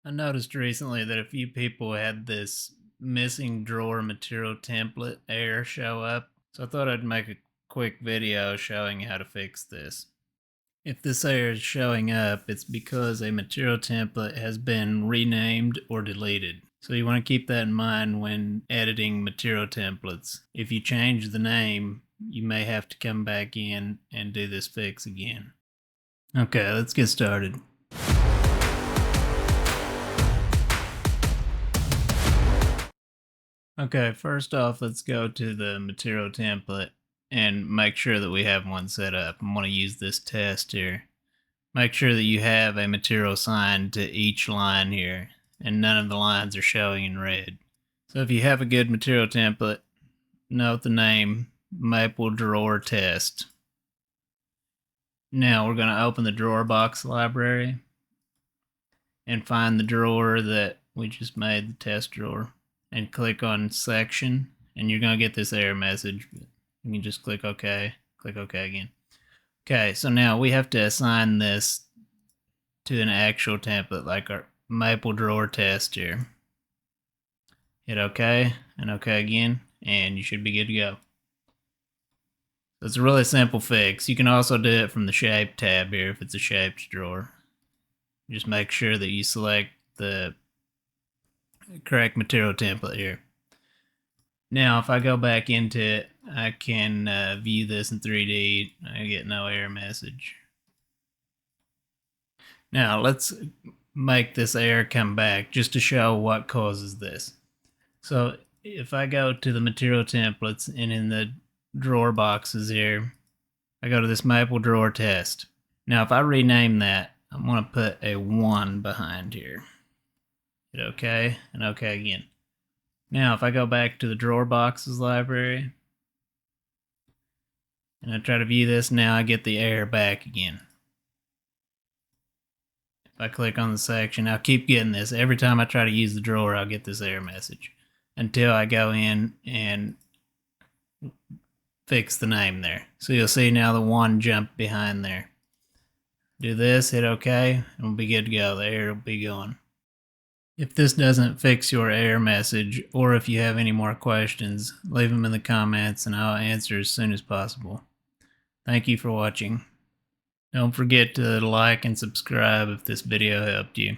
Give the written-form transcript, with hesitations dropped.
I noticed recently that a few people had this missing drawer material template error show up, so I thought I'd make a quick video showing how to fix this. If this error is showing up, it's because a material template has been renamed or deleted. So you want to keep that in mind when editing material templates. If you change the name, you may have to come back in and do this fix again. Okay, let's get started. Okay, first off, let's go to the material template and make sure that we have one set up. I'm going to use this test here. Make sure that you have a material assigned to each line here, and none of the lines are showing in red. So if you have a good material template, note the name Maple Drawer Test. Now we're going to open the drawer box library and find the drawer that we just made, the test drawer, and click on section, and you're going to get this error message. You can just click OK again. Okay, so now we have to assign this to an actual template like our Maple Drawer Test here. Hit OK and OK again, and you should be good to go. It's a really simple fix. You can also do it from the Shape tab here if it's a shaped drawer. Just make sure that you select the correct material template here. Now, if I go back into it, I can view this in 3D. I get no error message. Now, let's make this error come back just to show what causes this. So, if I go to the material templates and in the drawer boxes here, I go to this Maple Drawer Test. Now, if I rename that, I'm going to put a 1 behind here. Hit OK and OK again. Now, if I go back to the drawer boxes library and I try to view this, now I get the error back again. If I click on the section, I'll keep getting this. Every time I try to use the drawer, I'll get this error message until I go in and fix the name there. So you'll see now the 1 jumped behind there. Do this, hit OK, and we'll be good to go. The error will be gone. If this doesn't fix your error message, or if you have any more questions, leave them in the comments and I'll answer as soon as possible. Thank you for watching. Don't forget to like and subscribe if this video helped you.